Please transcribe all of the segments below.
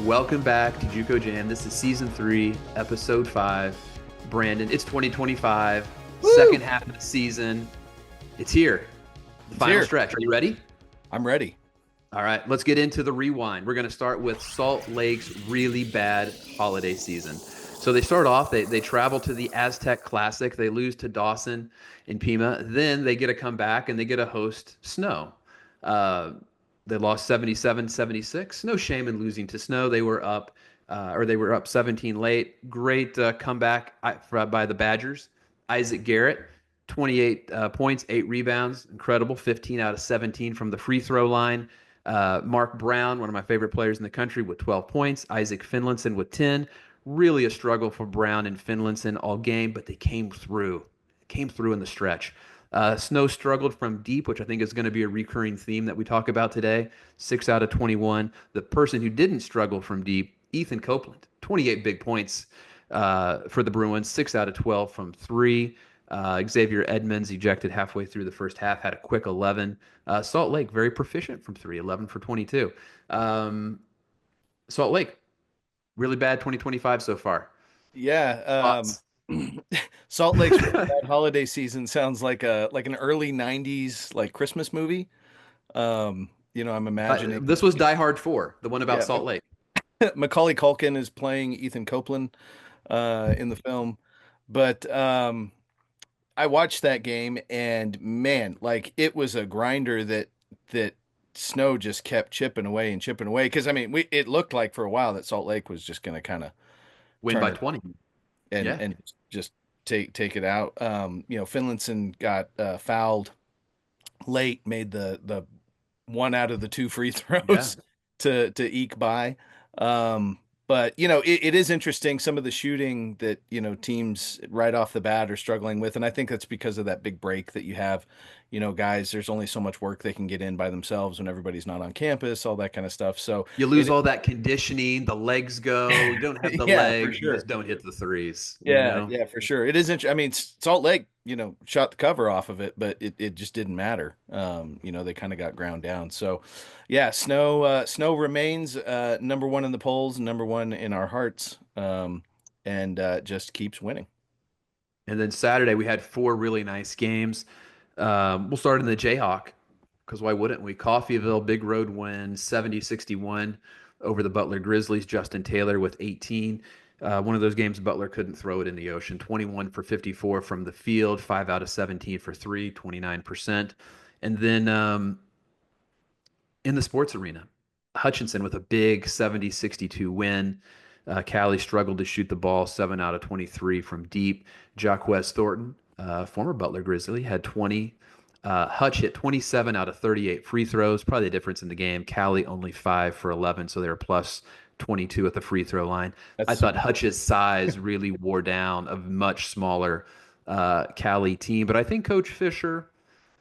Welcome back to JUCO Jam. This is season 3, episode 5. Brandon, it's 2025, Woo! second half of the season. It's here. The final here. stretch. Are you ready? I'm ready. All right, let's get into the rewind. We're going to start with Salt Lake's really bad holiday season. So they start off, they travel to the Aztec Classic. They lose to Dawson in Pima. Then they get to come back and they get to host Snow. They lost 77-76. No shame in losing to Snow. They were up, they were up 17 late. Great comeback by the Badgers. Isaac Garrett, 28 points, 8 rebounds. Incredible. 15 out of 17 from the free throw line. Mark Brown, one of my favorite players in the country, with 12 points. Isaac Finlinson with 10. Really a struggle for Brown and Finlinson all game, but they came through. Came through in the stretch. Snow struggled from deep, which I think is going to be a recurring theme that we talk about today. 6 out of 21. The person who didn't struggle from deep, Ethan Copeland, 28 big points for the Bruins, 6 out of 12 from 3. Xavier Edmonds ejected halfway through the first half, had a quick 11. Salt Lake, very proficient from 3, 11 for 22. Salt Lake, really bad 2025 so far. Yeah. Salt Lake's bad holiday season sounds like an early 90s like Christmas movie. I'm imagining this was Die Hard 4, the one about Salt Lake. Macaulay Culkin is playing Ethan Copeland in the film. But I watched that game and man, like it was a grinder that Snow just kept chipping away and chipping away. Because I mean, it looked like for a while that Salt Lake was just going to kind of win by 20 and just take it out. Finlinson got fouled late, made the one out of the 2 free throws to eke by. But it is interesting some of the shooting that teams right off the bat are struggling with, and I think that's because of that big break that you have. Guys, there's only so much work they can get in by themselves when everybody's not on campus, all that kind of stuff. So you lose all that conditioning, the legs go, you don't have the legs, you just don't hit the threes. Yeah, for sure. It is interesting. I mean, Salt Lake, shot the cover off of it, but it just didn't matter. They kind of got ground down. So, yeah, Snow remains number 1 in the polls, number 1 in our hearts, and just keeps winning. And then Saturday we had 4 really nice games. We'll start in the Jayhawk, because why wouldn't we? Coffeyville, big road win, 70-61 over the Butler Grizzlies. Justin Taylor with 18. One of those games Butler couldn't throw it in the ocean. 21 for 54 from the field, 5 out of 17 for 3, 29%. And then in the sports arena, Hutchinson with a big 70-62 win. Callie struggled to shoot the ball, 7 out of 23 from deep. Jacquez Thornton, former Butler Grizzly, had 20. Hutch hit 27 out of 38 free throws, probably the difference in the game. Callie only 5 for 11, so they were plus 22 at the free throw line. I thought Hutch's size really wore down a much smaller Callie team, but I think Coach Fisher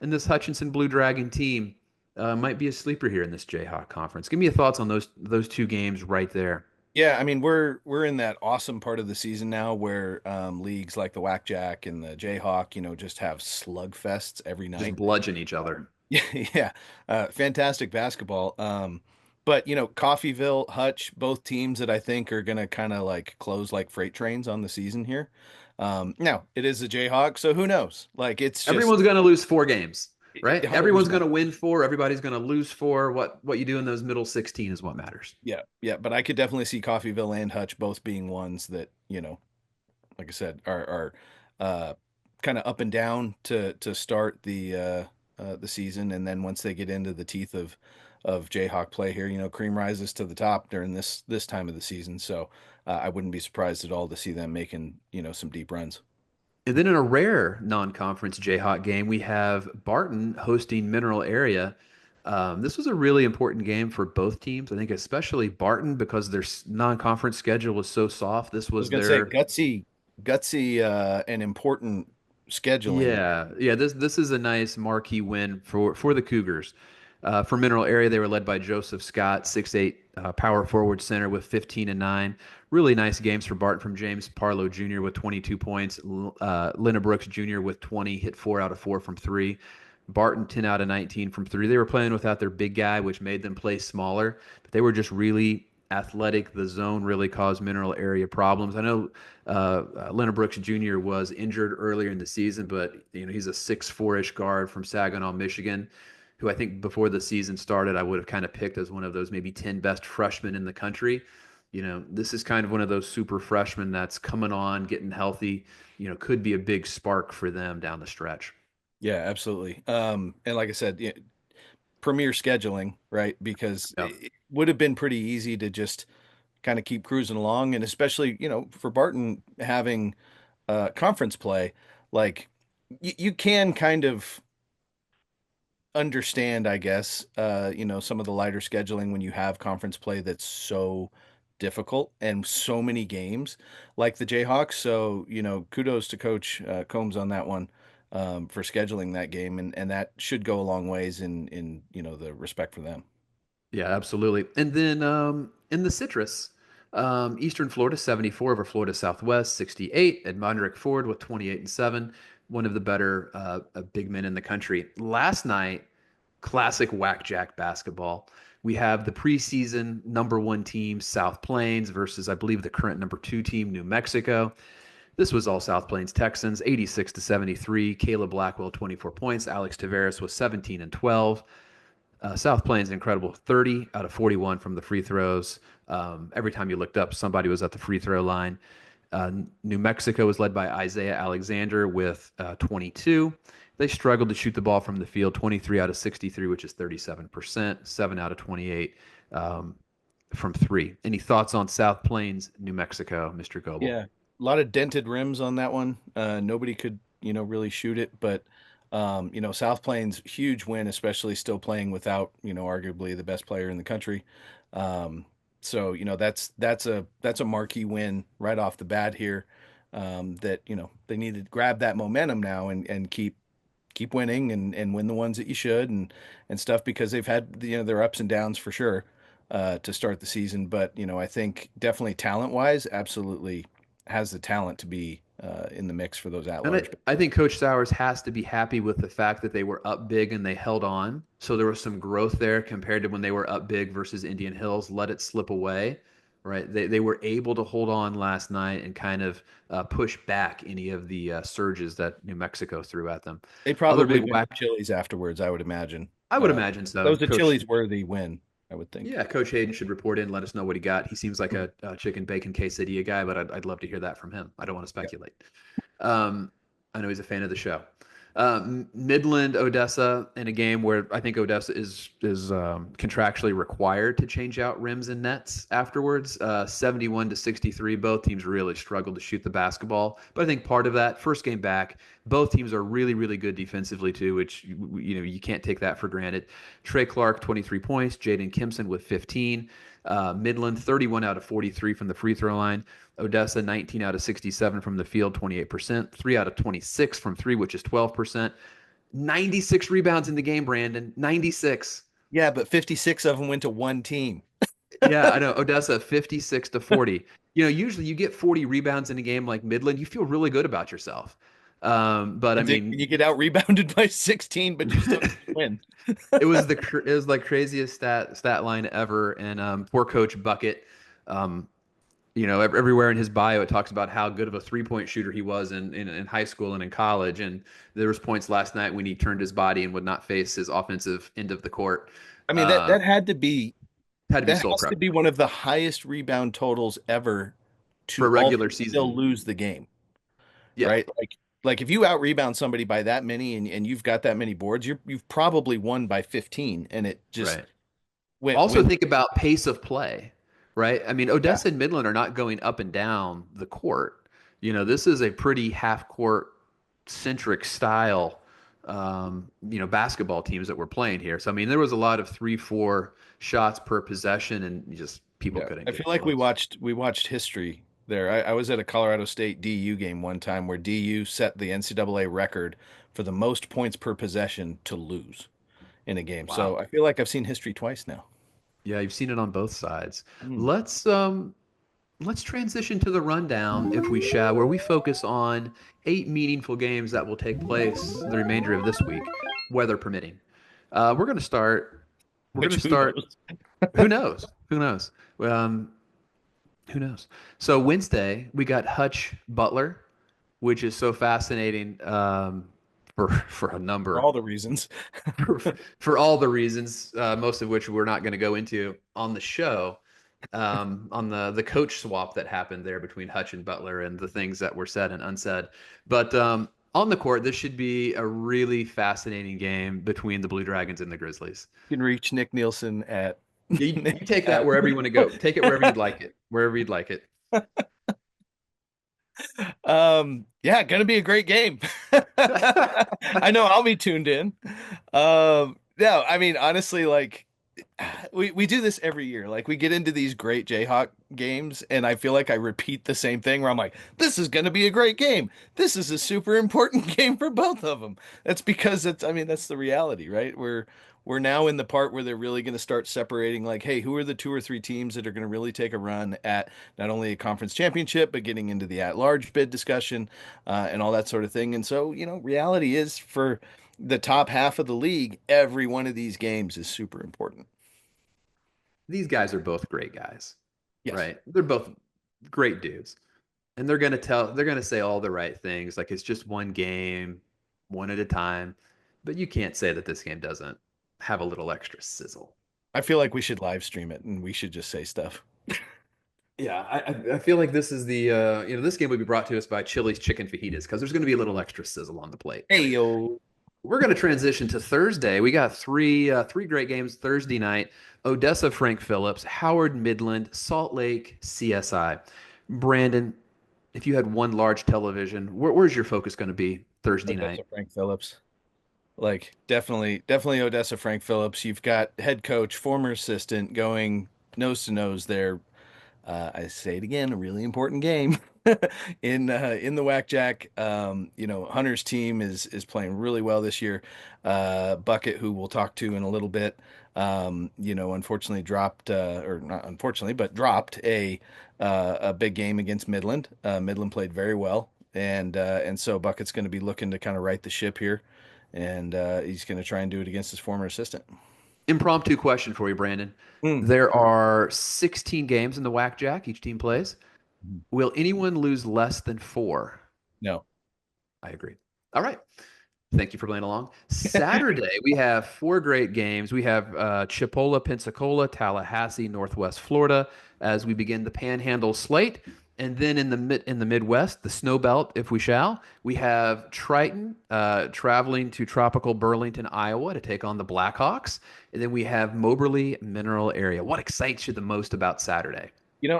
and this Hutchinson Blue Dragon team might be a sleeper here in this Jayhawk conference. Give me your thoughts on those 2 games right there. Yeah, I mean, we're in that awesome part of the season now where leagues like the Whack-Jack and the Jayhawk, just have slugfests every night. Just bludgeon each other. Yeah. Fantastic basketball. But, Coffeyville, Hutch, both teams that I think are going to kind of like close like freight trains on the season here. Now, it is the Jayhawk, so who knows? Like everyone's going to lose 4 games. Right? Everyone's going to win 4. Everybody's going to lose 4. What you do in those middle 16 is what matters. Yeah. But I could definitely see Coffeyville and Hutch both being ones that, like I said, are kind of up and down to start the season. And then once they get into the teeth of Jayhawk play here, cream rises to the top during this time of the season. So I wouldn't be surprised at all to see them making, some deep runs. And then in a rare non-conference Jayhawk game, we have Barton hosting Mineral Area. This was a really important game for both teams. I think especially Barton because their non-conference schedule was so soft. This was their gutsy, and important scheduling. Yeah. This is a nice marquee win for the Cougars. For Mineral Area, they were led by Joseph Scott, 6'8", power forward center with 15 and 9. Really nice games for Barton from James Parlow Jr. with 22 points. Lena Brooks Jr. with 20, hit 4 out of 4 from 3. Barton 10 out of 19 from 3. They were playing without their big guy, which made them play smaller. But they were just really athletic. The zone really caused mineral area problems. I know Leonard Brooks Jr. was injured earlier in the season, but he's a 6'4" guard from Saginaw, Michigan, who I think before the season started, I would have kind of picked as one of those maybe 10 best freshmen in the country. This is kind of one of those super freshmen that's coming on, getting healthy, could be a big spark for them down the stretch. Yeah, absolutely. And like I said, yeah, premier scheduling, right? Because Yeah. it would have been pretty easy to just kind of keep cruising along, and especially, for Barton having conference play, like you can kind of understand, I guess, some of the lighter scheduling when you have conference play that's so difficult and so many games like the Jayhawks. So, kudos to Coach Combs on that one, for scheduling that game, and that should go a long ways in the respect for them. Yeah, absolutely. And then in the Citrus, Eastern Florida 74 over Florida Southwest 68. And Mondrick Ford with 28 and 7, one of the better big men in the country. Last night, classic whack-jack basketball. We have the preseason #1 team, South Plains, versus I believe the current #2 team, New Mexico. This was all South Plains Texans, 86 to 73. Caleb Blackwell 24 points. Alex Tavares was 17 and 12. South Plains incredible, 30 out of 41 from the free throws. Every time you looked up, somebody was at the free throw line. New Mexico was led by Isaiah Alexander with 22. They struggled to shoot the ball from the field, 23 out of 63, which is 37%, 7 out of 28 from three. Any thoughts on South Plains, New Mexico, Mr. Goble? Yeah, a lot of dented rims on that one. Nobody could, really shoot it, but South Plains huge win, especially still playing without, arguably the best player in the country. So, that's a marquee win right off the bat here. That they need to grab that momentum now and keep winning and win the ones that you should and stuff, because they've had their ups and downs for sure to start the season. But I think definitely talent wise, absolutely has the talent to be in the mix for those at And large. I think Coach Sowers has to be happy with the fact that they were up big and they held on. So there was some growth there compared to when they were up big versus Indian Hills, let it slip away, right? They were able to hold on last night and kind of push back any of the surges that New Mexico threw at them. They Other probably big went whack, to Chili's afterwards, I would imagine. I would imagine That so. was a Chili's worthy win, I would think. Yeah, Coach Hayden should report in, let us know what he got. He seems like a chicken bacon quesadilla guy, but I'd love to hear that from him. I don't want to Yeah. speculate. Um, I know he's a fan of the show. Midland, Odessa, in a game where I think Odessa is contractually required to change out rims and nets afterwards. 71 to 63. Both teams really struggled to shoot the basketball, but I think part of that first game back, both teams are really really good defensively too, which you can't take that for granted. Trey Clark 23 points, Jaden Kimpson with 15. Midland 31 out of 43 from the free throw line. Odessa 19 out of 67 from the field, 28%. 3 out of 26 from three, which is 12%. 96 rebounds in the game, Brandon. 96. Yeah, but 56 of them went to one team. Yeah, I know. Odessa 56 to 40. Usually you get 40 rebounds in a game like Midland, you feel really good about yourself. But I And mean, you get out rebounded by 16, but you still win. it was like craziest stat line ever. And poor Coach Bucket. Everywhere in his bio, it talks about how good of a 3-point shooter he was in high school and in college. And there was points last night when he turned his body and would not face his offensive end of the court. I mean, that Uh, that had to be Had to be that soul has to crushing be one of the highest rebound totals ever for to a also regular still season. lose the game, Yeah, right? Like if you out rebound somebody by that many and you've got that many boards, you've probably won by 15, and it just right. Also went think about pace of play, right? I mean, yeah. Odessa and Midland are not going up and down the court. This is a pretty half court centric style, basketball teams that we're playing here. So, I mean, there was a lot of 3, 4 shots per possession and just people Yeah, couldn't I get feel it like we close. watched history there. I was at a Colorado State DU game one time where DU set the NCAA record for the most points per possession to lose in a game. So Wow. I feel like I've seen history twice now. Yeah, you've seen it on both sides. Mm. Let's transition to the rundown, if we shall, where we focus on 8 meaningful games that will take place the remainder of this week, weather permitting. We're going to start. We're going Which to who start. knows? Who knows? Who knows? Um, who knows? So Wednesday we got Hutch Butler, which is so fascinating for a For number all the reasons. for, for all the reasons, most of which we're not going to go into on the show. On the coach swap that happened there between Hutch and Butler and the things that were said and unsaid. But on the court, this should be a really fascinating game between the Blue Dragons and the Grizzlies. You can reach Nic Nielsen at You take that wherever you want to go. Take it wherever you'd like it. Wherever you'd like it. Yeah, gonna be a great game. I know I'll be tuned in. No, I mean honestly, like we do this every year. Like we get into these great Jayhawk games, and I feel like I repeat the same thing where I'm like, this is gonna be a great game. This is a super important game for both of them. That's because I mean, that's the reality, right? We're now in the part where they're really going to start separating, like, hey, who are the two or three teams that are going to really take a run at not only a conference championship, but getting into the at-large bid discussion and all that sort of thing. And so, reality is for the top half of the league, every one of these games is super important. These guys are both great guys, Yes. right? They're both great dudes. And they're going to say all the right things. Like it's just one game, one at a time. But you can't say that this game doesn't have a little extra sizzle. I feel like we should live stream it and we should just say stuff. Yeah, I feel like this is the this game would be brought to us by Chili's Chicken Fajitas because there's going to be a little extra sizzle on the plate. Hey, yo. We're going to transition to Thursday. We got three great games Thursday night. Odessa Frank Phillips, Howard Midland, Salt Lake CSI. Brandon, if you had one large television, where's your focus going to be Thursday Odessa night? Frank Phillips. Like definitely Odessa Frank Phillips. You've got head coach, former assistant going nose to nose there. I say it again, a really important game in the Whack Jack. Hunter's team is playing really well this year. Bucket, who we'll talk to in a little bit, unfortunately dropped or not unfortunately, but dropped a big game against Midland. Midland played very well, and so Bucket's going to be looking to kind of right the ship here, and he's going to try and do it against his former assistant. Impromptu question for you, Brandon. Mm. There are 16 games in the Whack Jack each team plays. Will anyone lose less than 4? No. I agree. All right. Thank you for playing along. Saturday, we have 4 great games. We have Chipola, Pensacola, Tallahassee, Northwest Florida as we begin the Panhandle slate. And then in the Midwest, the Snow Belt, if we shall, we have Triton traveling to tropical Burlington, Iowa to take on the Blackhawks. And then we have Moberly Mineral Area. What excites you the most about Saturday?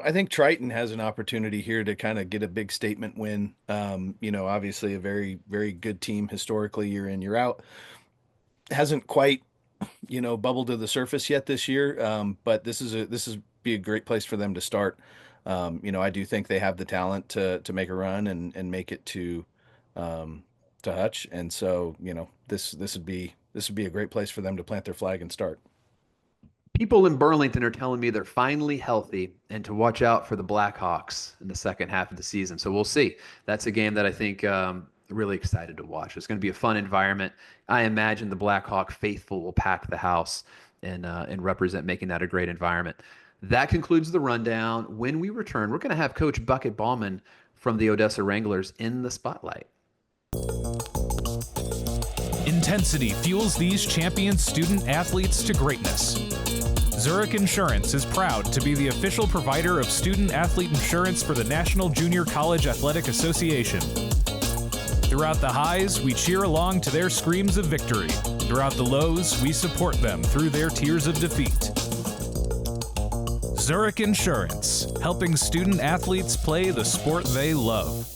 I think Triton has an opportunity here to kind of get a big statement win. Obviously a very, very good team historically, year in, year out. Hasn't quite, bubbled to the surface yet this year. But this is be a great place for them to start. I do think they have the talent to make a run and make it to Hutch. And so, this would be a great place for them to plant their flag and start. People in Burlington are telling me they're finally healthy and to watch out for the Blackhawks in the second half of the season. So we'll see. That's a game that I think really excited to watch. It's going to be a fun environment. I imagine the Blackhawk faithful will pack the house and represent making that a great environment. That concludes the rundown. When we return, we're going to have Coach Bucket Baumann from the Odessa Wranglers in the spotlight. Intensity fuels these champion student athletes to greatness. Zurich Insurance is proud to be the official provider of student athlete insurance for the National Junior College Athletic Association. Throughout the highs, we cheer along to their screams of victory. Throughout the lows, we support them through their tears of defeat. Zurich Insurance, helping student athletes play the sport they love.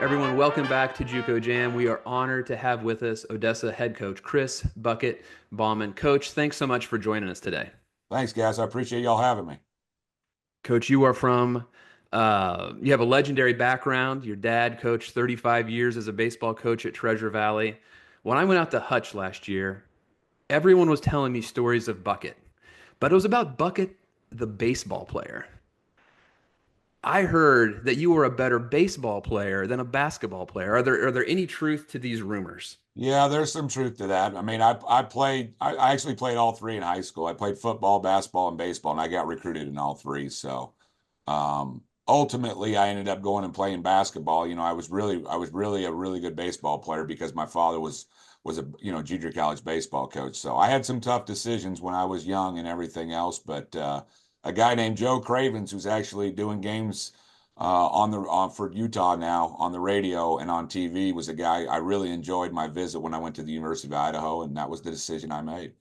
Everyone, welcome back to JUCO Jam. We are honored to have with us Odessa Head Coach Kris Bucket Baumann. Coach, thanks so much for joining us today. Thanks, guys. I appreciate y'all having me. Coach, you are from, you have a legendary background. Your dad coached 35 years as a baseball coach at Treasure Valley. When I went out to Hutch last year, everyone was telling me stories of Bucket, but it was about Bucket, the baseball player. I heard that you were a better baseball player than a basketball player. Are there any truth to these rumors? Yeah, there's some truth to that. I mean, I actually played all three in high school. I played football, basketball, and baseball, and I got recruited in all three. So ultimately I ended up going and playing basketball. You know, I was really a really good baseball player because my father was a junior college baseball coach. So I had some tough decisions when I was young and everything else, but a guy named Joe Cravens, who's actually doing games for Utah now on the radio and on TV, was a guy I really enjoyed my visit when I went to the University of Idaho, and that was the decision I made.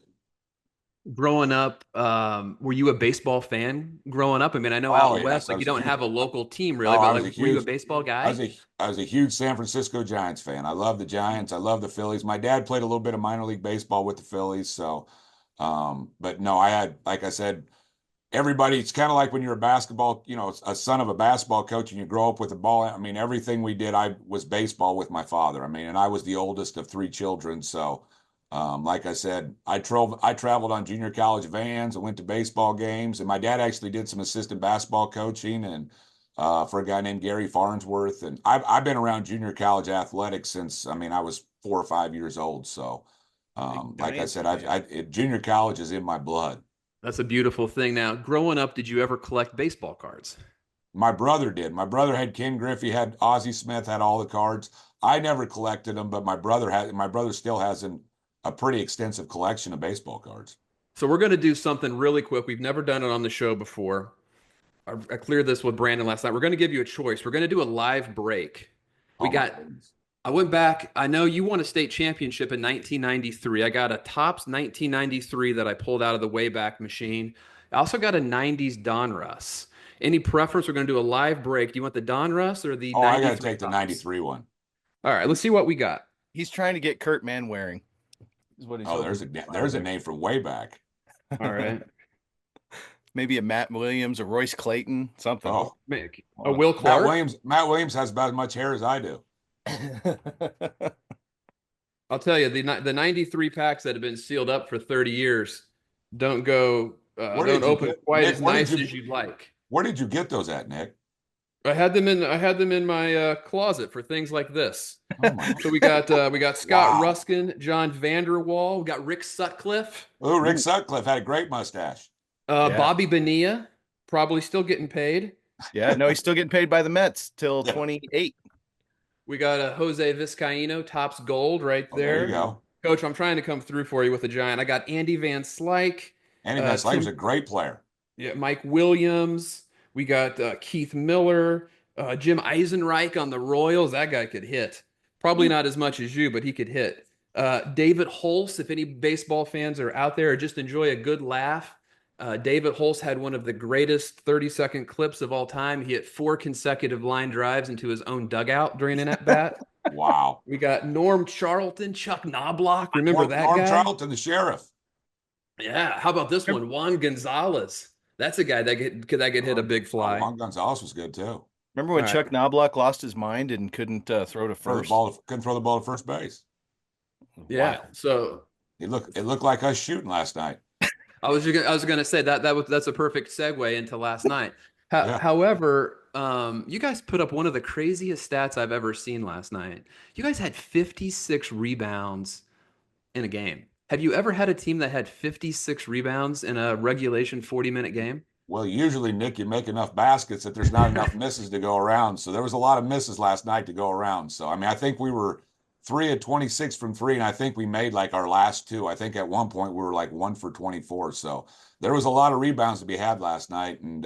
Growing up, were you a baseball fan growing up? I mean, I know out west, like you don't have a local team really, but like, were you a baseball guy? I was a huge San Francisco Giants fan. I love the Giants. I love the Phillies. My dad played a little bit of minor league baseball with the Phillies. So, but no, I had, like I said, it's kind of like when you're a basketball, a son of a basketball coach and you grow up with a ball. I mean, everything we did, I was baseball with my father. I mean, and I was the oldest of three children. So, like I said, I traveled on junior college vans. I went to baseball games, and my dad actually did some assistant basketball coaching and for a guy named Gary Farnsworth. And I've been around junior college athletics since, I mean, I was 4 or 5 years old. So, like I said, junior college is in my blood. That's a beautiful thing. Now, growing up, did you ever collect baseball cards? My brother did. My brother had Ken Griffey, had Ozzie Smith, had all the cards. I never collected them, but my brother still has a pretty extensive collection of baseball cards. So we're going to do something really quick. We've never done it on the show before. I cleared this with Brandon last night. We're going to give you a choice. We're going to do a live break. I went back. I know you won a state championship in 1993. I got a Topps 1993 that I pulled out of the Wayback Machine. I also got a 90s Donruss. Any preference? We're going to do a live break. Do you want the Donruss or the 93 I got to take the Topps? 93 one. All right, let's see what we got. He's trying to get Kurt Manwaring. There's a name from Wayback. All right. Maybe a Matt Williams, a Royce Clayton, something. Oh, a Will Clark. Matt Williams has about as much hair as I do. I'll tell you, the 93 packs that have been sealed up for 30 years don't open quite as nice as you'd like. Where did you get those at, Nick? I had them in my closet for things like this. Oh my. So we got Scott Ruskin, John Vanderwall, we got Rick Sutcliffe. Oh, Rick Sutcliffe had a great mustache. Bobby Bonilla, probably still getting paid. Yeah, no, he's still getting paid by the Mets till 28. We got a Jose Vizcaíno, Topps Gold right there. There you go. Coach, I'm trying to come through for you with a giant. I got Andy Van Slyke. Andy Van Slyke was a great player. Yeah, Mike Williams. We got Keith Miller, Jim Eisenreich on the Royals. That guy could hit. Probably not as much as you, but he could hit. David Holtz, if any baseball fans are out there or just enjoy a good laugh, David Holtz had one of the greatest 30-second clips of all time. He hit 4 consecutive line drives into his own dugout during an at-bat. Wow. We got Norm Charlton, Chuck Knobloch. Remember that guy? Norm Charlton, the sheriff. Yeah. How about this one? Juan Gonzalez. That's a guy that could hit a big fly. Juan Gonzalez was good too. Remember when Chuck Knobloch lost his mind and couldn't throw to first? Couldn't throw the ball to first base. Yeah. Wow. So it looked like us shooting last night. I was going to say that's a perfect segue into last night. However, you guys put up one of the craziest stats I've ever seen last night. You guys had 56 rebounds in a game. Have you ever had a team that had 56 rebounds in a regulation 40-minute game? Well, usually, Nick, you make enough baskets that there's not enough misses to go around. So there was a lot of misses last night to go around. So, I mean, I think we were 3 of 26 from 3, and I think we made like our last 2. I think at one point we were like 1 for 24. So there was a lot of rebounds to be had last night. And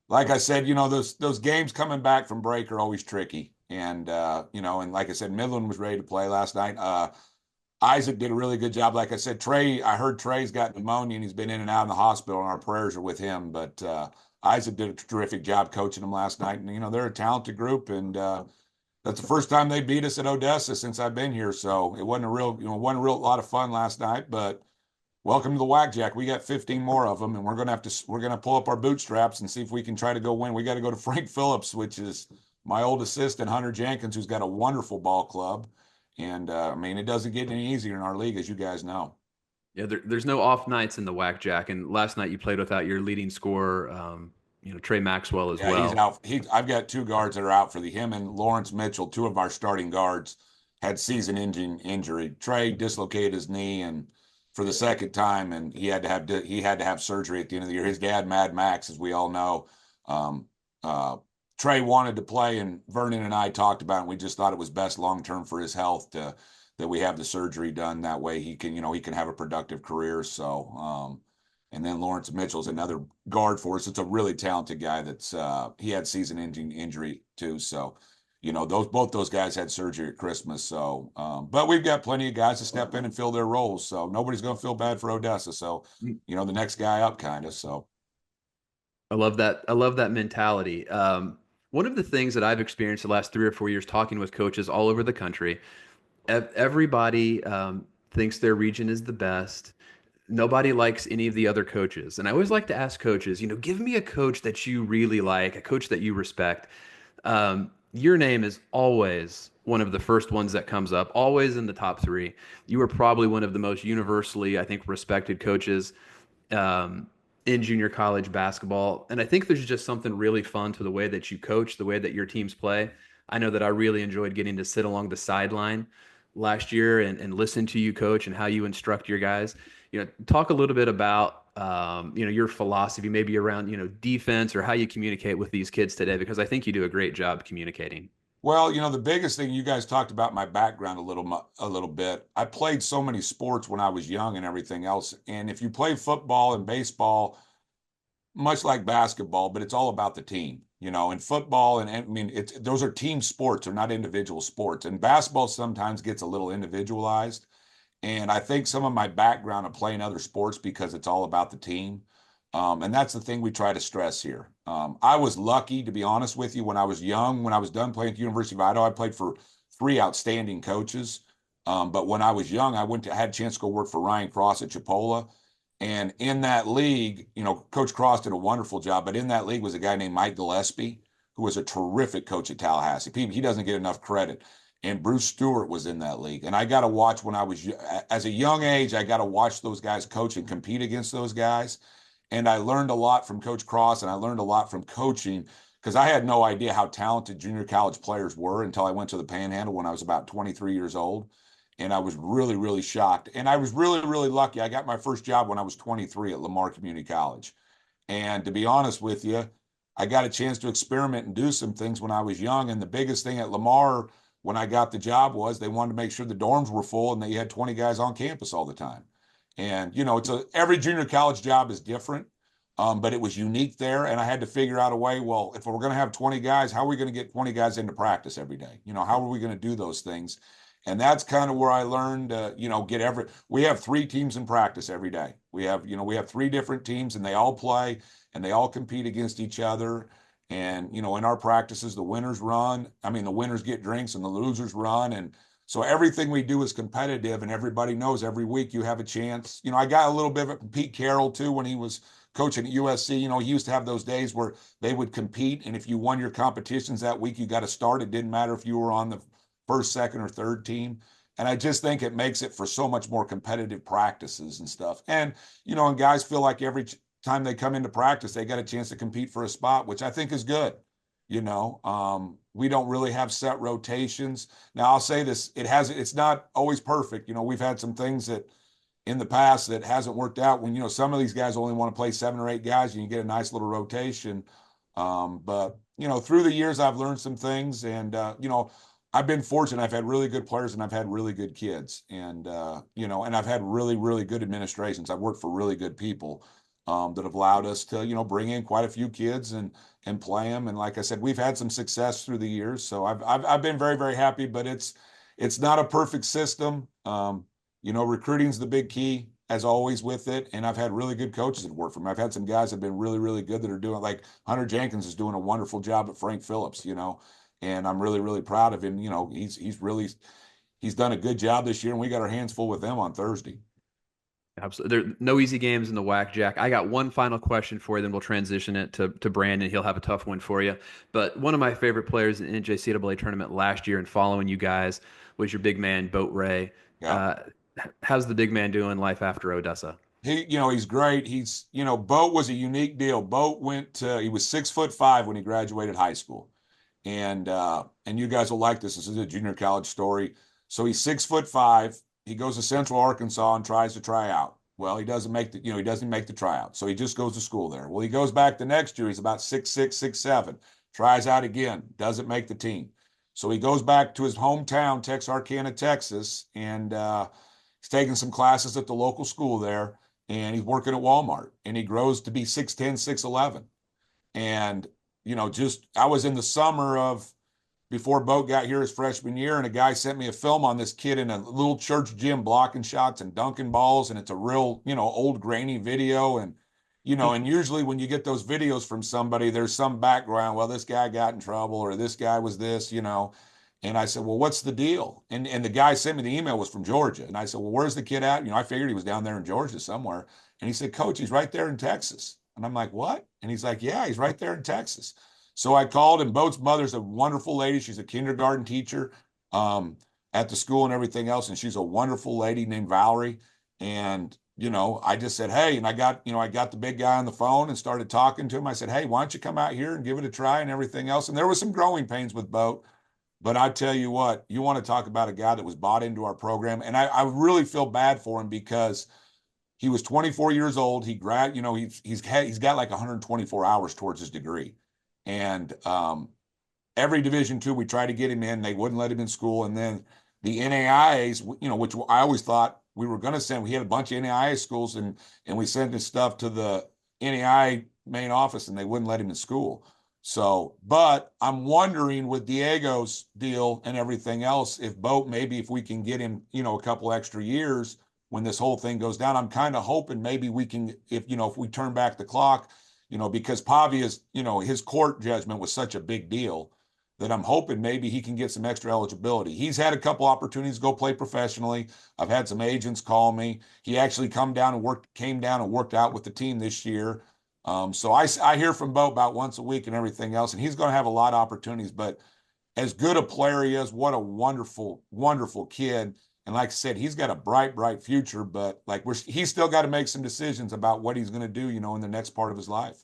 like I said, those games coming back from break are always tricky. And, and like I said, Midland was ready to play last night. Isaac did a really good job. Like I said, I heard Trey's got pneumonia and he's been in and out in the hospital, and our prayers are with him. But Isaac did a terrific job coaching them last night. And, they're a talented group, and that's the first time they beat us at Odessa since I've been here. So it wasn't a real, wasn't a real lot of fun last night, but welcome to the Whack-Jack. We got 15 more of them, and we're going to pull up our bootstraps and see if we can try to go win. We got to go to Frank Phillips, which is my old assistant, Hunter Jenkins, who's got a wonderful ball club. And I mean, it doesn't get any easier in our league, as you guys know. Yeah, there's no off nights in the Whack-Jack. And last night you played without your leading scorer, Trey Maxwell as well. He's out. I've got two guards that are out for him and Lawrence Mitchell, two of our starting guards, had season-ending injury. Trey dislocated his knee and for the second time, and he had to have surgery at the end of the year. His dad, Mad Max, as we all know, Trey wanted to play, and Vernon and I talked about it. And we just thought it was best long-term for his health that we have the surgery done. That way he can have a productive career. So, and then Lawrence Mitchell's another guard for us. It's a really talented guy he had season-ending injury too. So, both those guys had surgery at Christmas. So, but we've got plenty of guys to step in and fill their roles. So nobody's going to feel bad for Odessa. So, the next guy up kind of, so. I love that. I love that mentality. One of the things that I've experienced the last 3 or 4 years talking with coaches all over the country, everybody thinks their region is the best. Nobody likes any of the other coaches. And I always like to ask coaches, give me a coach that you really like, a coach that you respect. Your name is always one of the first ones that comes up, always in the top 3. You are probably one of the most universally, I think, respected coaches in junior college basketball. And I think there's just something really fun to the way that you coach, the way that your teams play. I know that I really enjoyed getting to sit along the sideline last year and listen to you coach and how you instruct your guys. Talk a little bit about, your philosophy maybe around, defense or how you communicate with these kids today, because I think you do a great job communicating. Well, the biggest thing you guys talked about my background a little bit. I played so many sports when I was young and everything else. And if you play football and baseball, much like basketball, but it's all about the team, in football. And I mean, those are team sports, they're not individual sports. And basketball sometimes gets a little individualized. And I think some of my background of playing other sports because it's all about the team. And that's the thing we try to stress here. I was lucky, to be honest with you, when I was young, when I was done playing at the University of Idaho, I played for 3 outstanding coaches. But when I was young, I had a chance to go work for Ryan Cross at Chipola. And in that league, Coach Cross did a wonderful job. But in that league was a guy named Mike Gillespie, who was a terrific coach at Tallahassee. He doesn't get enough credit. And Bruce Stewart was in that league. And I got to watch as a young age, I got to watch those guys coach and compete against those guys. And I learned a lot from Coach Cross, and I learned a lot from coaching, because I had no idea how talented junior college players were until I went to the Panhandle when I was about 23 years old. And I was really, really shocked. And I was really, really lucky. I got my first job when I was 23 at Lamar Community College. And to be honest with you, I got a chance to experiment and do some things when I was young. And the biggest thing at Lamar when I got the job was they wanted to make sure the dorms were full and they had 20 guys on campus all the time. And, every junior college job is different, but it was unique there. And I had to figure out a way, well, if we're going to have 20 guys, how are we going to get 20 guys into practice every day? How are we going to do those things? And that's kind of where I learned, we have 3 teams in practice every day. We have 3 different teams, and they all play and they all compete against each other. And, in our practices, the winners get drinks and the losers run. And so everything we do is competitive, and everybody knows every week you have a chance. I got a little bit of it from Pete Carroll too when he was coaching at USC. He used to have those days where they would compete, and if you won your competitions that week, you got to start. It didn't matter if you were on the first, second, or third team. And I just think it makes it for so much more competitive practices and stuff. And, and guys feel like every time they come into practice, they got a chance to compete for a spot, which I think is good. We don't really have set rotations. Now, I'll say this, it's not always perfect. We've had some things that in the past that hasn't worked out when, some of these guys only want to play 7 or 8 guys and you get a nice little rotation. But, through the years, I've learned some things, and, I've been fortunate. I've had really good players and I've had really good kids, and, and I've had really, really good administrations. I've worked for really good people that have allowed us to, bring in quite a few kids and play them. And like I said, we've had some success through the years. So I've been very, very happy, but it's not a perfect system. Recruiting's the big key, as always, with it. And I've had really good coaches that work for me. I've had some guys that have been really, really good that are doing, like Hunter Jenkins is doing a wonderful job at Frank Phillips, and I'm really, really proud of him. He's done a good job this year, and we got our hands full with them on Thursday. Absolutely. There are no easy games in the WAC, Jack. I got one final question for you, then we'll transition it to Brandon. He'll have a tough one for you. But one of my favorite players in the NJCAA tournament last year and following you guys was your big man, Boat Ray. Yeah. How's the big man doing life after Odessa? He's great. Boat was a unique deal. Boat he was 6'5" when he graduated high school. And you guys will like this. This is a junior college story. So he's 6'5". He goes to Central Arkansas and tries to try out. Well, he doesn't make the tryout. So he just goes to school there. Well, he goes back the next year. He's about 6'6", 6'7", tries out again, doesn't make the team. So he goes back to his hometown, Texarkana, Texas, and he's taking some classes at the local school there, and he's working at Walmart, and he grows to be 6'10", 6'11". And, I was in the summer of before Boat got here his freshman year, and a guy sent me a film on this kid in a little church gym blocking shots and dunking balls, and it's a real, old grainy video. And, and usually when you get those videos from somebody, there's some background. Well, this guy got in trouble, or this guy was this, And I said, well, what's the deal? And the guy sent me the email was from Georgia. And I said, well, where's the kid at? I figured he was down there in Georgia somewhere. And he said, Coach, he's right there in Texas. And I'm like, what? And he's like, yeah, he's right there in Texas. So I called, and Boat's mother's a wonderful lady. She's a kindergarten teacher at the school and everything else. And she's a wonderful lady named Valerie. And, I just said, hey, and I got the big guy on the phone and started talking to him. I said, hey, why don't you come out here and give it a try and everything else? And there was some growing pains with Boat. But I tell you what, you want to talk about a guy that was bought into our program. And I really feel bad for him because he was 24 years old. He's got like 124 hours towards his degree. And every Division II, we tried to get him in. They wouldn't let him in school. And then the NAIAs, which I always thought we were going to send. We had a bunch of NAIA schools, and we sent his stuff to the NAIA main office, and they wouldn't let him in school. So, but I'm wondering with Diego's deal and everything else, if we can get him, a couple extra years when this whole thing goes down. I'm kind of hoping maybe we can, if we turn back the clock, because Pavia's, his court judgment was such a big deal that I'm hoping maybe he can get some extra eligibility. He's had a couple opportunities to go play professionally. I've had some agents call me. He actually came down and worked out with the team this year. So I hear from Bo about once a week and everything else, and he's going to have a lot of opportunities. But as good a player he is, what a wonderful, wonderful kid. And like I said, he's got a bright, bright future, but he's still got to make some decisions about what he's going to do, in the next part of his life.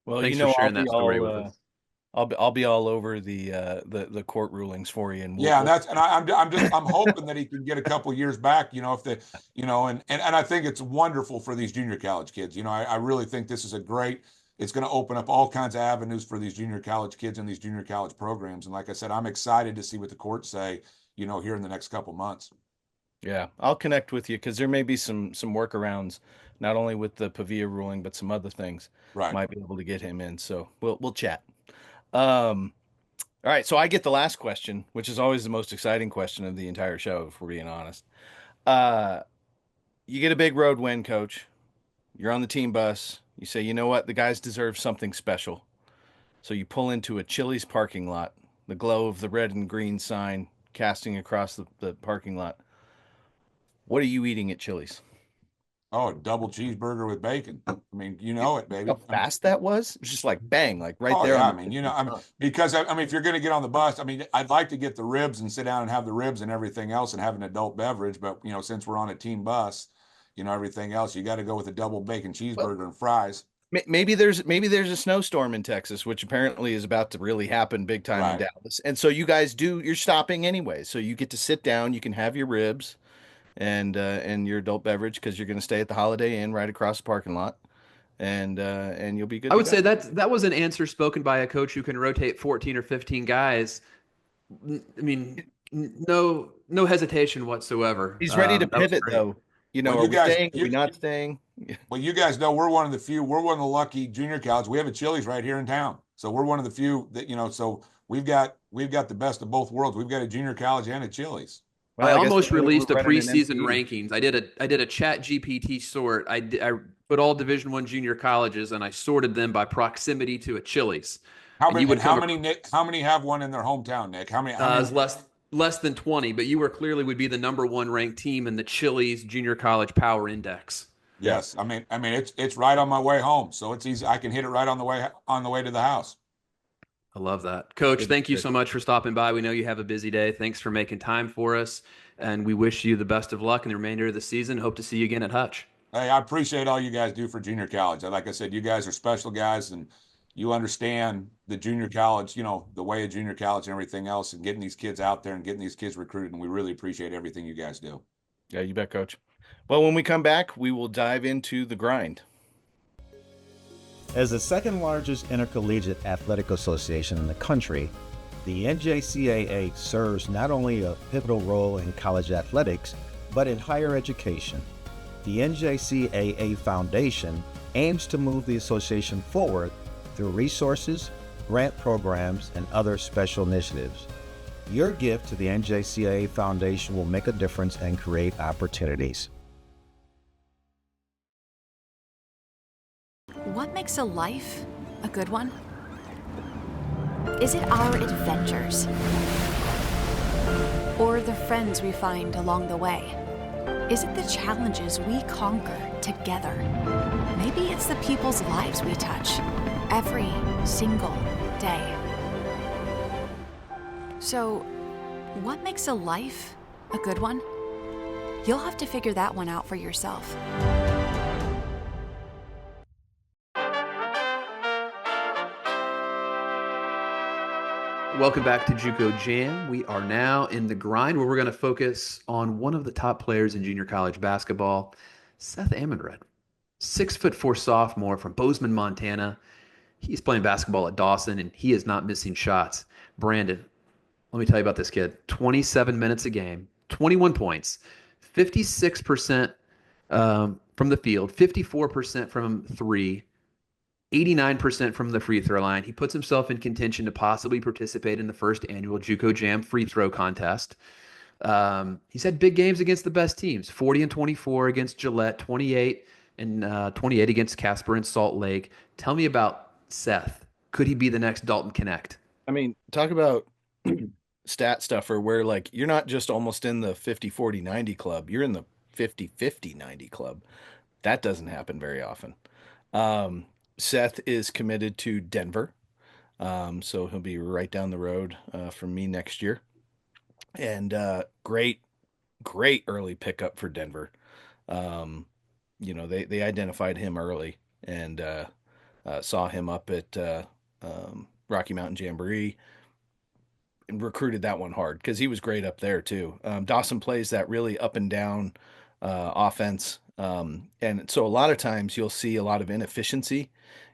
Well, thanks for sharing that story with us. I'll be all over the court rulings for you. And I'm hoping that he can get a couple years back, and I think it's wonderful for these junior college kids. I really think this is it's going to open up all kinds of avenues for these junior college kids and these junior college programs. And like I said, I'm excited to see what the courts say, here in the next couple months. Yeah, I'll connect with you because there may be some workarounds, not only with the Pavia ruling, but some other things might be able to get him in. So we'll chat. All right, so I get the last question, which is always the most exciting question of the entire show, if we're being honest. You get a big road win, Coach. You're on the team bus. You say, you know what? The guys deserve something special. So you pull into a Chili's parking lot, the glow of the red and green sign casting across the parking lot. What are you eating at Chili's? Oh, a double cheeseburger with bacon. I mean, it, baby. How fast that was? It was just like bang, like right there. Yeah, because if you're going to get on the bus, I'd like to get the ribs and sit down and have the ribs and everything else and have an adult beverage. But, since we're on a team bus, everything else, you got to go with a double bacon cheeseburger and fries. Maybe there's a snowstorm in Texas, which apparently is about to really happen big time in Dallas. And so you guys you're stopping anyway. So you get to sit down, you can have your ribs and your adult beverage because you're going to stay at the Holiday Inn right across the parking lot, and you'll be good. I would say that was an answer spoken by a coach who can rotate 14 or 15 guys. I mean, no hesitation whatsoever. He's ready to pivot though. Are we staying? Are we not staying? Well, you guys know we're one of the lucky junior colleges. We have a Chili's right here in town, so we're one of the few that So we've got the best of both worlds. We've got a junior college and a Chili's. Well, I almost released a preseason rankings. I did a Chat GPT sort. I put all Division I junior colleges and I sorted them by proximity to a Chili's. How and you many? would And how come many, Nick? How many have one in their hometown, Nick? How many? How uh, many? as less than 20, but you were clearly would be the number one ranked team in the Chili's Junior College Power Index. Yes, I mean, it's right on my way home, so it's easy. I can hit it right on the way to the house. I love that. Coach, Good. thank you so much for stopping by. We know you have a busy day. Thanks for making time for us. And we wish you the best of luck in the remainder of the season. Hope to see you again at Hutch. Hey, I appreciate all you guys do for junior college. Like I said, you guys are special guys, and you understand the junior college, the way of junior college and everything else, and getting these kids out there and getting these kids recruited. And we really appreciate everything you guys do. Yeah, you bet, Coach. Well, when we come back, we will dive into the grind. As the second largest intercollegiate athletic association in the country, the NJCAA serves not only a pivotal role in college athletics, but in higher education. The NJCAA Foundation aims to move the association forward through resources, grant programs, and other special initiatives. Your gift to the NJCAA Foundation will make a difference and create opportunities. What makes a life a good one? Is it our adventures? Or the friends we find along the way? Is it the challenges we conquer together? Maybe it's the people's lives we touch every single day. So, what makes a life a good one? You'll have to figure that one out for yourself. Welcome back to JUCO Jam. We are now in the grind where we're going to focus on one of the top players in junior college basketball, Seth Ammonred. 6'4" sophomore from Bozeman, Montana. He's playing basketball at Dawson, and he is not missing shots. Brandon, let me tell you about this kid. 27 minutes a game, 21 points, 56% from the field, 54% from three, 89% from the free throw line. He puts himself in contention to possibly participate in the first annual JUCO Jam free throw contest. He's had big games against the best teams, 40 and 24 against Gillette, 28 and 28 against Casper and Salt Lake. Tell me about Seth. Could he be the next Dalton Connect? I mean, talk about stat stuffer where like you're not just almost in the 50-40-90 club, you're in the 50-50-90 club. That doesn't happen very often. Seth is committed to Denver. So he'll be right down the road from me next year. And great early pickup for Denver. They identified him early and saw him up at Rocky Mountain Jamboree and recruited that one hard because he was great up there too. Dawson plays that really up and down offense. And so a lot of times you'll see a lot of inefficiency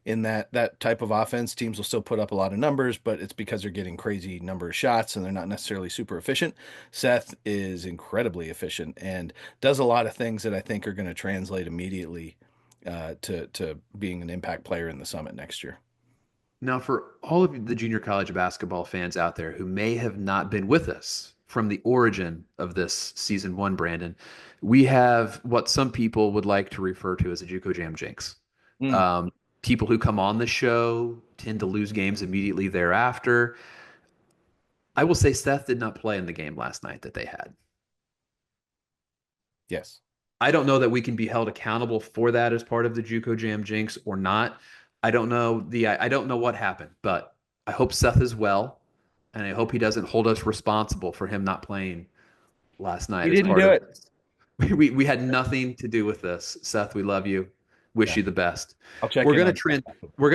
in that type of offense. Teams will still put up a lot of numbers, but it's because they're getting crazy number of shots and they're not necessarily super efficient. Seth is incredibly efficient and does a lot of things that I think are going to translate immediately to being an impact player in the Summit next year. Now, for all of the junior college basketball fans out there who may have not been with us from the origin of this season one, Brandon, we have what some people would like to refer to as a JUCO Jam jinx. People who come on the show tend to lose games immediately thereafter. I will say Seth did not play in the game last night that they had. Yes. I don't know that we can be held accountable for that as part of the JUCO Jam jinx or not. I don't know what happened, but I hope Seth is well, and I hope he doesn't hold us responsible for him not playing last night. He didn't do it. We had nothing to do with this. Seth, we love you. Wish you the best. I'll check. We're going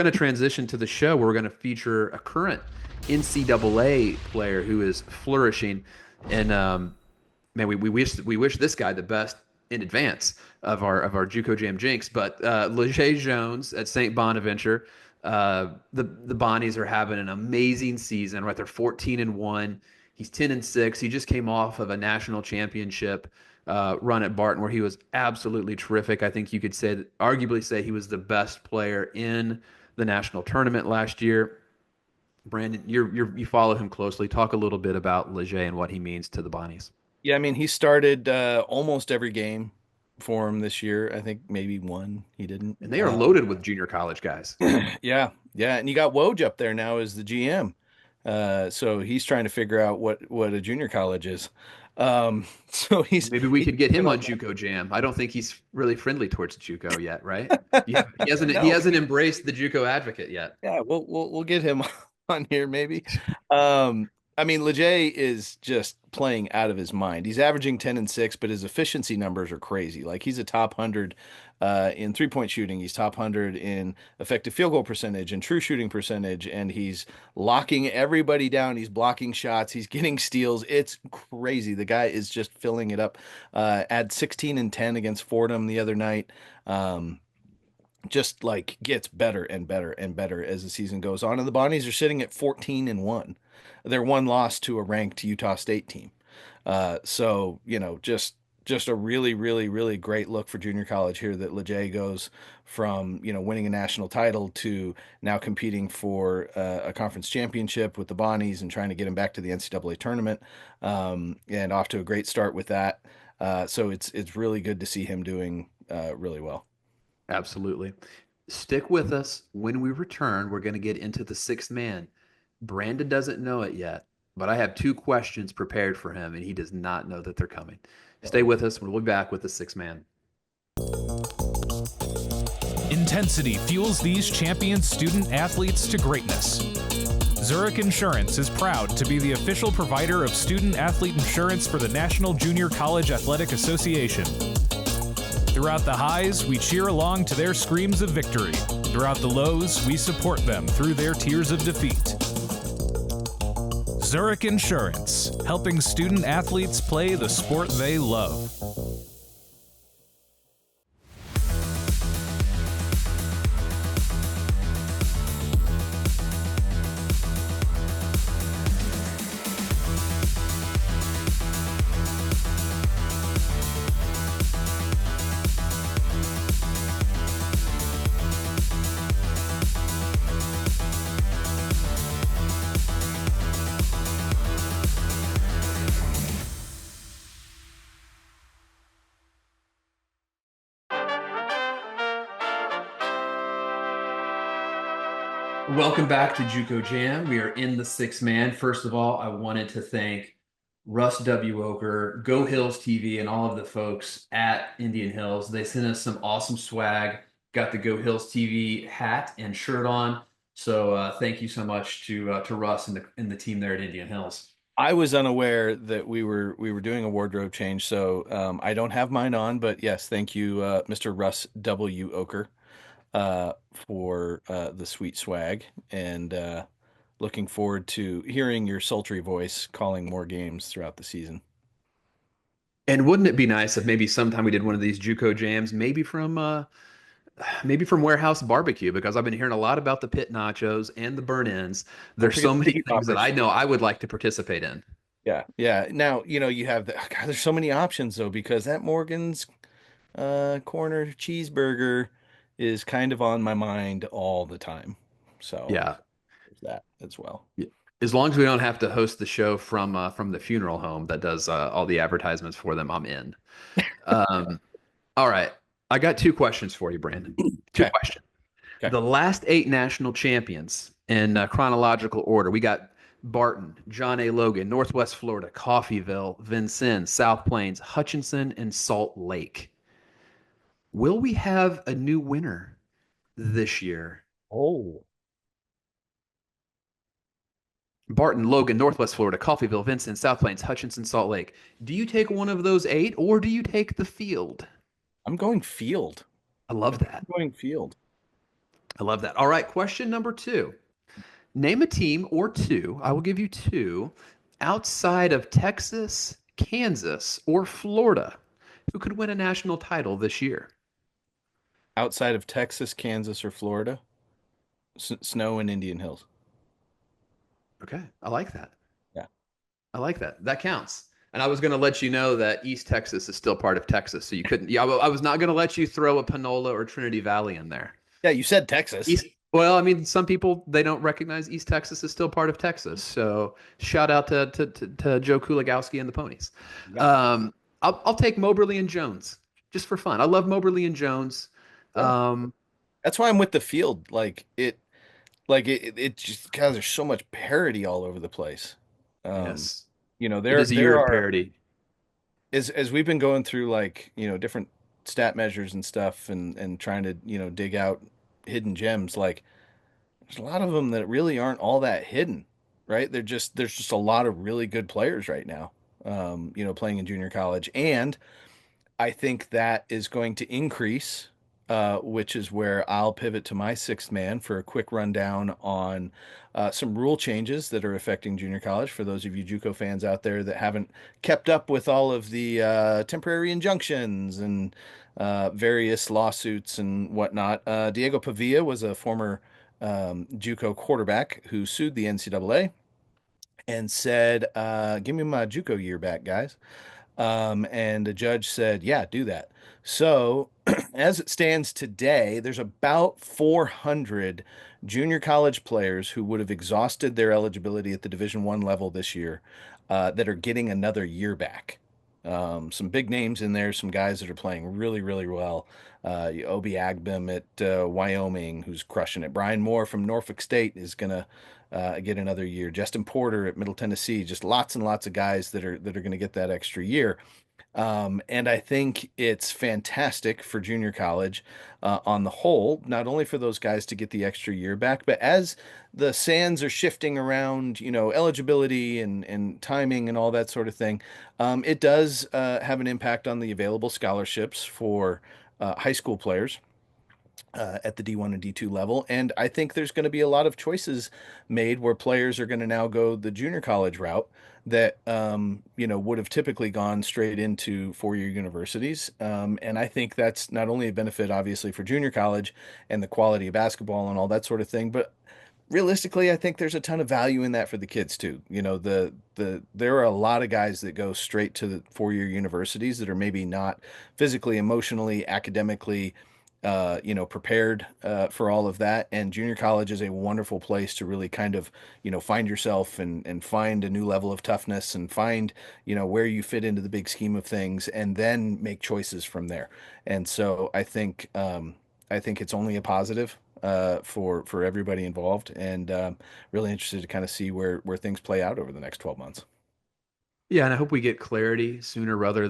to transition to the show where we're going to feature a current NCAA player who is flourishing, and man, we wish this guy the best in advance of our JUCO Jam jinx. But Leger Jones at St. Bonaventure, the Bonnies are having an amazing season. Right, they're 14-1. He's 10-6. He just came off of a national championship run at Barton where he was absolutely terrific. I think you could arguably say he was the best player in the national tournament last year. Brandon, you follow him closely. Talk a little bit about Leger and what he means to the Bonnies. Yeah, I mean, he started almost every game for him this year. I think maybe one he didn't. And they are loaded with junior college guys. Yeah. Yeah, and you got Woj up there now as the GM. So he's trying to figure out what a junior college is. So Maybe we he's could get him doing on all that. JUCO Jam. I don't think he's really friendly towards JUCO yet, right? He No, hasn't embraced the JUCO advocate yet. yeah, we'll get him on here maybe. I mean, Leger is just playing out of his mind. He's averaging 10 and 6, but his efficiency numbers are crazy. Like he's a top 100 in 3-point shooting. He's top 100 in effective field goal percentage and true shooting percentage, and he's locking everybody down. He's blocking shots. He's getting steals. It's crazy. The guy is just filling it up. Had 16 and 10 against Fordham the other night. Just like gets better and better and better as the season goes on. And the Bonnies are sitting at 14 and 1. They're one loss to a ranked Utah State team. So, just a really, really, really great look for junior college here that Leger goes from, winning a national title to now competing for a conference championship with the Bonnies and trying to get him back to the NCAA tournament. And off to a great start with that. So it's really good to see him doing really well. Absolutely. Stick with us. When we return, we're going to get into the sixth man. Brandon doesn't know it yet, but I have 2 questions prepared for him, and he does not know that they're coming. Stay with us. We'll be back with the sixth man. Intensity fuels these champion student athletes to greatness. Zurich Insurance is proud to be the official provider of student athlete insurance for the National Junior College Athletic Association. Throughout the highs, we cheer along to their screams of victory. Throughout the lows, we support them through their tears of defeat. Zurich Insurance, helping student athletes play the sport they love. Welcome back to JUCO Jam. We are in the sixth man. First of all, I wanted to thank Russ W. Oker, Go Hills TV, and all of the folks at Indian Hills. They sent us some awesome swag. Got the Go Hills TV hat and shirt on. So thank you so much to Russ and the team there at Indian Hills. I was unaware that we were doing a wardrobe change, so I don't have mine on. But yes, thank you, Mr. Russ W. Oker, for the sweet swag, and looking forward to hearing your sultry voice calling more games throughout the season. And wouldn't it be nice if maybe sometime we did one of these JUCO jams, maybe from Warehouse Barbecue, because I've been hearing a lot about the pit nachos and the burn-ins. There's so many things that I know I would like to participate in. Yeah. Now, you have God, there's so many options though, because that Morgan's corner cheeseburger is kind of on my mind all the time. So yeah, there's that as well. Yeah. As long as we don't have to host the show from the funeral home that does all the advertisements for them, I'm in. All right. I got 2 questions for you, Brandon. Two questions. Okay. The last 8 national champions in chronological order. We got Barton, John A. Logan, Northwest Florida, Coffeyville, Vincennes, South Plains, Hutchinson, and Salt Lake. Will we have a new winner this year? Oh. Barton, Logan, Northwest Florida, Coffeyville, Vincennes, South Plains, Hutchinson, Salt Lake. Do you take one of those 8 or do you take the field? I'm going field. I love that. I'm going field. I love that. All right, question number 2. Name a team or 2, I will give you 2, outside of Texas, Kansas, or Florida who could win a national title this year. Outside of Texas, Kansas, or Florida? Snow and Indian Hills. Okay, I like that. Yeah. I like that. That counts. And I was going to let you know that East Texas is still part of Texas, so you couldn't. Yeah, I was not going to let you throw a Panola or Trinity Valley in there. Yeah, you said Texas. Well, I mean, some people, they don't recognize East Texas is still part of Texas. So shout out to Joe Kulagowski and the Ponies. Yeah. I'll take Moberly and Jones just for fun. I love Moberly and Jones. Yeah. That's why I'm with the field. Like Like it just, God, there's so much parity all over the place. Um, Yes. It there is a year of are, parity. as we've been going through, like, different stat measures and stuff, and trying to, dig out hidden gems, like there's a lot of them that really aren't all that hidden, right? There's just a lot of really good players right now, playing in junior college. And I think that is going to increase, which is where I'll pivot to my sixth man for a quick rundown on some rule changes that are affecting junior college. For those of you JUCO fans out there that haven't kept up with all of the temporary injunctions and various lawsuits and whatnot, Diego Pavia was a former JUCO quarterback who sued the NCAA and said, "Give me my JUCO year back, guys." And the judge said, yeah, do that. So, as it stands today, there's about 400 junior college players who would have exhausted their eligibility at the Division I level this year, that are getting another year back. Some big names in there, some guys that are playing really, really well. Obi Agbim at Wyoming, who's crushing it. Brian Moore from Norfolk State is going to get another year. Justin Porter at Middle Tennessee, just lots and lots of guys that are going to get that extra year. And I think it's fantastic for junior college on the whole, not only for those guys to get the extra year back, but as the sands are shifting around, eligibility and timing and all that sort of thing, it does have an impact on the available scholarships for high school players at the D1 and D2 level. And I think there's going to be a lot of choices made where players are going to now go the junior college route that, would have typically gone straight into four-year universities. And I think that's not only a benefit, obviously, for junior college and the quality of basketball and all that sort of thing, but realistically, I think there's a ton of value in that for the kids too. There are a lot of guys that go straight to the four-year universities that are maybe not physically, emotionally, academically, prepared for all of that. And junior college is a wonderful place to really kind of, find yourself and find a new level of toughness and find, where you fit into the big scheme of things, and then make choices from there. And so I think it's only a positive for everybody involved, and really interested to kind of see where things play out over the next 12 months. Yeah, and I hope we get clarity sooner rather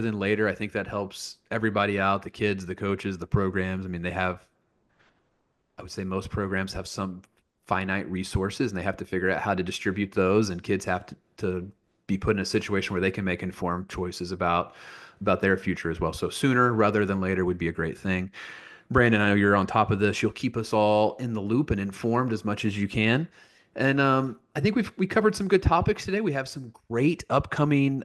than later. I think that helps everybody out, the kids, the coaches, the programs. I mean, I would say most programs have some finite resources and they have to figure out how to distribute those, and kids have to be put in a situation where they can make informed choices about their future as well. So sooner rather than later would be a great thing. Brandon, I know you're on top of this. You'll keep us all in the loop and informed as much as you can. And I think we covered some good topics today. We have some great upcoming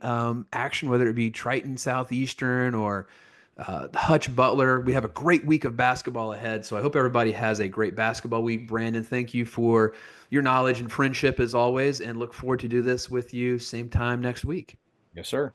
action, whether it be Triton Southeastern or Hutch Butler. We have a great week of basketball ahead. So I hope everybody has a great basketball week. Brandon, thank you for your knowledge and friendship as always, and look forward to do this with you same time next week. Yes, sir.